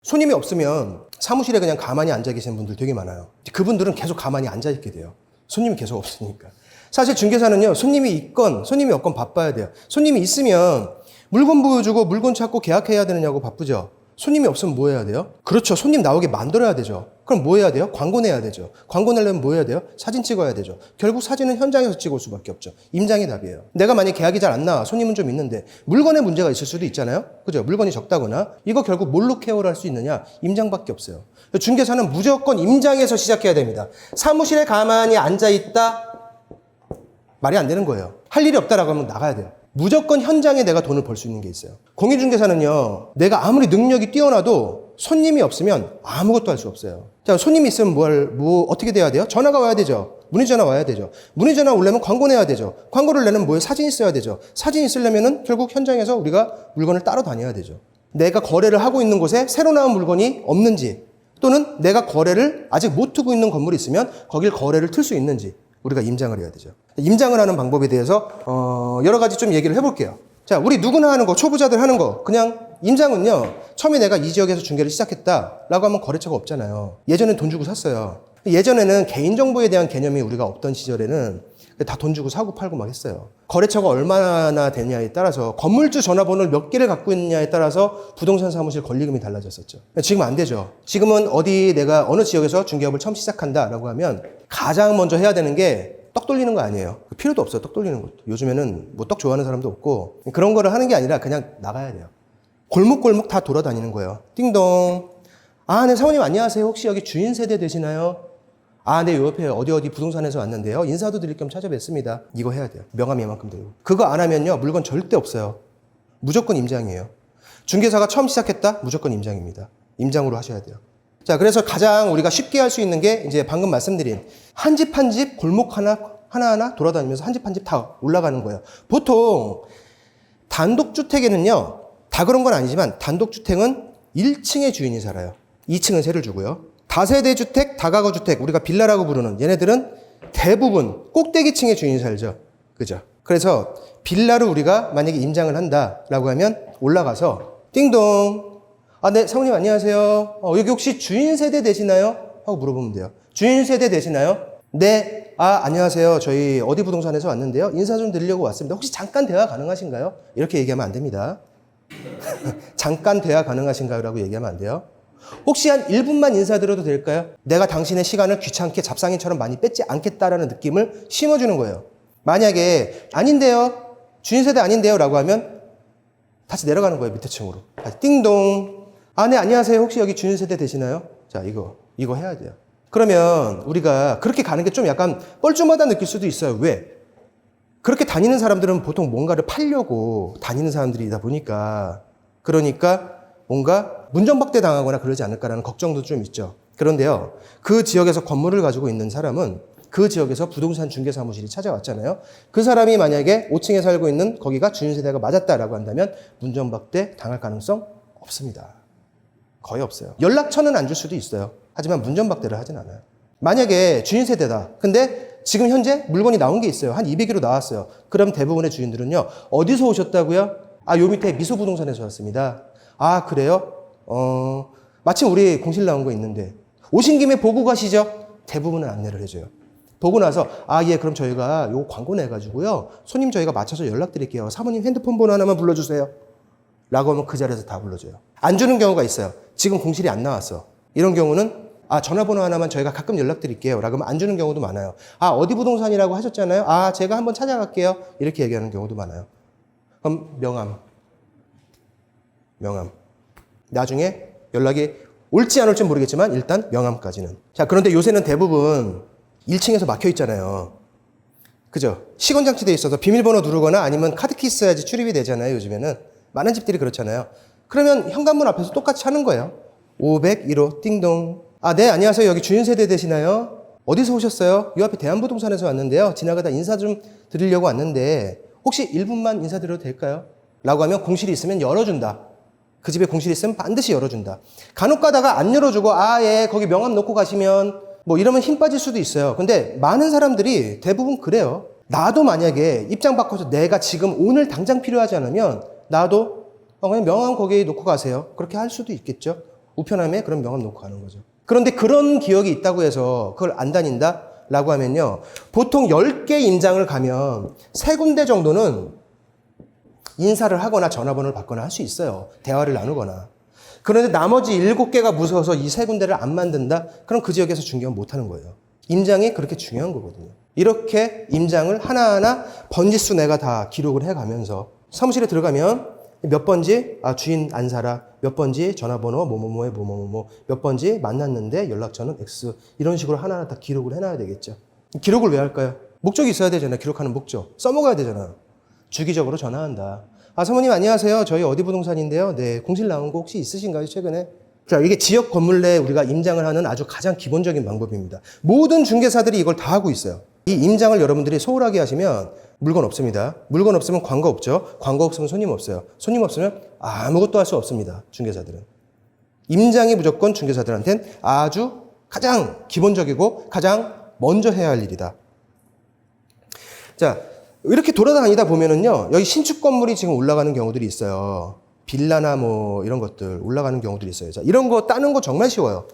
손님이 없으면 사무실에 그냥 가만히 앉아 계시는 분들 되게 많아요. 그분들은 계속 가만히 앉아 있게 돼요. 손님이 계속 없으니까. 사실 중개사는요, 손님이 있건 손님이 없건 바빠야 돼요. 손님이 있으면 물건 보여주고 물건 찾고 계약해야 되느냐고 바쁘죠. 손님이 없으면 뭐 해야 돼요? 그렇죠. 손님 나오게 만들어야 되죠. 그럼 뭐 해야 돼요? 광고 내야 되죠. 광고 내려면 뭐 해야 돼요? 사진 찍어야 되죠. 결국 사진은 현장에서 찍을 수밖에 없죠. 임장이 답이에요. 내가 만약에 계약이 잘 안 나와, 손님은 좀 있는데 물건에 문제가 있을 수도 있잖아요. 그죠? 물건이 적다거나. 이거 결국 뭘로 케어를 할 수 있느냐? 임장밖에 없어요. 중개사는 무조건 임장에서 시작해야 됩니다. 사무실에 가만히 앉아있다? 말이 안 되는 거예요. 할 일이 없다라고 하면 나가야 돼요. 무조건 현장에 내가 돈을 벌 수 있는 게 있어요. 공인중개사는요, 내가 아무리 능력이 뛰어나도 손님이 없으면 아무것도 할 수 없어요. 자, 손님이 있으면 어떻게 돼야 돼요? 전화가 와야 되죠. 문의전화 와야 되죠. 문의전화 오려면 광고 내야 되죠. 광고를 내려면 뭐예요? 사진이 있어야 되죠. 사진이 있으려면은 결국 현장에서 우리가 물건을 따로 다녀야 되죠. 내가 거래를 하고 있는 곳에 새로 나온 물건이 없는지, 또는 내가 거래를 아직 못 트고 있는 건물이 있으면 거길 거래를 틀 수 있는지 우리가 임장을 해야 되죠. 임장을 하는 방법에 대해서 여러 가지 좀 얘기를 해볼게요. 자, 우리 누구나 하는 거, 초보자들 하는 거, 그냥 임장은요, 처음에 내가 이 지역에서 중개를 시작했다라고 하면 거래처가 없잖아요. 예전엔 돈 주고 샀어요. 예전에는 개인정보에 대한 개념이 우리가 없던 시절에는 다 돈 주고 사고 팔고 막 했어요. 거래처가 얼마나 되냐에 따라서, 건물주 전화번호를 몇 개를 갖고 있느냐에 따라서 부동산 사무실 권리금이 달라졌었죠. 지금 안 되죠. 지금은 내가 어느 지역에서 중개업을 처음 시작한다라고 하면 가장 먼저 해야 되는 게 떡 돌리는 거 아니에요. 필요도 없어요, 떡 돌리는 것도. 요즘에는 뭐 떡 좋아하는 사람도 없고, 그런 거를 하는 게 아니라 그냥 나가야 돼요. 골목골목 다 돌아다니는 거예요. 띵동. 아, 네, 사모님 안녕하세요. 혹시 여기 주인 세대 되시나요? 아, 네, 요 옆에 어디 부동산에서 왔는데요. 인사도 드릴 겸 찾아뵙습니다. 이거 해야 돼요. 명함 이만큼 들고. 그거 안 하면요, 물건 절대 없어요. 무조건 임장이에요. 중개사가 처음 시작했다? 무조건 임장입니다. 임장으로 하셔야 돼요. 자, 그래서 가장 우리가 쉽게 할 수 있는 게 이제 방금 말씀드린 한 집 한 집 골목 하나하나 돌아다니면서 한 집 한 집 다 올라가는 거예요. 보통 단독주택에는요, 다 그런 건 아니지만 단독주택은 1층에 주인이 살아요. 2층은 세를 주고요. 다세대 주택, 다가구 주택, 우리가 빌라라고 부르는 얘네들은 대부분 꼭대기층에 주인이 살죠. 그죠? 그래서 빌라를 우리가 만약에 임장을 한다라고 하면 올라가서 띵동. 아, 네, 사모님 안녕하세요. 여기 혹시 주인 세대 되시나요? 하고 물어보면 돼요. 주인 세대 되시나요? 네. 아, 안녕하세요. 저희 어디 부동산에서 왔는데요. 인사 좀 드리려고 왔습니다. 혹시 잠깐 대화 가능하신가요? 이렇게 얘기하면 안 됩니다. 잠깐 대화 가능하신가요? 라고 얘기하면 안 돼요. 혹시 한 1분만 인사드려도 될까요? 내가 당신의 시간을 귀찮게 잡상인처럼 많이 뺏지 않겠다라는 느낌을 심어주는 거예요. 만약에 아닌데요, 주인 세대 아닌데요 라고 하면 다시 내려가는 거예요. 밑에 층으로. 다시 띵동. 아, 네, 안녕하세요. 혹시 여기 주인 세대 되시나요? 자, 이거 해야 돼요. 그러면 우리가 그렇게 가는 게 좀 약간 뻘쭘하다 느낄 수도 있어요. 왜? 그렇게 다니는 사람들은 보통 뭔가를 팔려고 다니는 사람들이다 보니까, 그러니까 뭔가 문전박대 당하거나 그러지 않을까라는 걱정도 좀 있죠. 그런데요, 그 지역에서 건물을 가지고 있는 사람은 그 지역에서 부동산 중개사무실이 찾아왔잖아요. 그 사람이 만약에 5층에 살고 있는 거기가 주인 세대가 맞았다라고 한다면 문전박대 당할 가능성 없습니다. 거의 없어요. 연락처는 안 줄 수도 있어요. 하지만 문전박대를 하진 않아요. 만약에 주인 세대다. 근데 지금 현재 물건이 나온 게 있어요. 한 200kg 나왔어요. 그럼 대부분의 주인들은요, 어디서 오셨다고요? 아, 요 밑에 미소부동산에서 왔습니다. 아, 그래요? 마침 우리 공실 나온 거 있는데 오신 김에 보고 가시죠? 대부분은 안내를 해줘요. 보고 나서 아, 예, 그럼 저희가 요 광고 내가지고요, 손님 저희가 맞춰서 연락드릴게요. 사모님 핸드폰 번호 하나만 불러주세요. 라고 하면 그 자리에서 다 불러줘요. 안 주는 경우가 있어요. 지금 공실이 안 나왔어. 이런 경우는 아, 전화번호 하나만 저희가 가끔 연락드릴게요. 라고 하면 안 주는 경우도 많아요. 아, 어디 부동산이라고 하셨잖아요. 아, 제가 한번 찾아갈게요. 이렇게 얘기하는 경우도 많아요. 그럼 명함. 나중에 연락이 올지 안 올지 모르겠지만 일단 명함까지는. 자, 그런데 요새는 대부분 1층에서 막혀 있잖아요. 그죠? 시건장치 돼 있어서 비밀번호 누르거나 아니면 카드키 있어야지 출입이 되잖아요. 요즘에는 많은 집들이 그렇잖아요. 그러면 현관문 앞에서 똑같이 하는 거예요. 501호 띵동. 아, 네, 안녕하세요. 여기 주인 세대 되시나요? 어디서 오셨어요? 요 앞에 대한부동산에서 왔는데요. 지나가다 인사 좀 드리려고 왔는데 혹시 1분만 인사드려도 될까요? 라고 하면 공실이 있으면 열어준다. 그 집에 공실이 있으면 반드시 열어준다. 간혹 가다가 안 열어주고 아, 예, 거기 명함 놓고 가시면 뭐 이러면 힘 빠질 수도 있어요. 근데 많은 사람들이 대부분 그래요. 나도 만약에 입장 바꿔서 내가 지금 오늘 당장 필요하지 않으면 나도 그냥 명함 거기에 놓고 가세요. 그렇게 할 수도 있겠죠. 우편함에 그런 명함 놓고 가는 거죠. 그런데 그런 기억이 있다고 해서 그걸 안 다닌다? 라고 하면요. 보통 10개 임장을 가면 3군데 정도는 인사를 하거나 전화번호를 받거나 할 수 있어요. 대화를 나누거나. 그런데 나머지 7개가 무서워서 이 3군데를 안 만든다? 그럼 그 지역에서 중개업 못 하는 거예요. 임장이 그렇게 중요한 거거든요. 이렇게 임장을 하나하나 번지수 내가 다 기록을 해가면서 사무실에 들어가면 몇 번지? 주인 안 살아. 몇 번지? 전화번호 뭐뭐뭐에 뭐뭐뭐. 몇 번지? 만났는데 연락처는 X. 이런 식으로 하나하나 다 기록을 해놔야 되겠죠. 기록을 왜 할까요? 목적이 있어야 되잖아요. 기록하는 목적. 써먹어야 되잖아요. 주기적으로 전화한다. 사모님 안녕하세요. 저희 어디 부동산인데요. 네, 공실 나온 거 혹시 있으신가요? 최근에? 자, 이게 지역 건물 내에 우리가 임장을 하는 아주 가장 기본적인 방법입니다. 모든 중개사들이 이걸 다 하고 있어요. 이 임장을 여러분들이 소홀하게 하시면 물건 없습니다. 물건 없으면 광고 없죠. 광고 없으면 손님 없어요. 손님 없으면 아무것도 할 수 없습니다. 중개사들은. 임장이 무조건 중개사들한테는 아주 가장 기본적이고 가장 먼저 해야 할 일이다. 자, 이렇게 돌아다니다 보면은요, 여기 신축 건물이 지금 올라가는 경우들이 있어요. 빌라나 뭐 이런 것들 올라가는 경우들이 있어요. 자, 이런 거 따는 거 정말 쉬워요.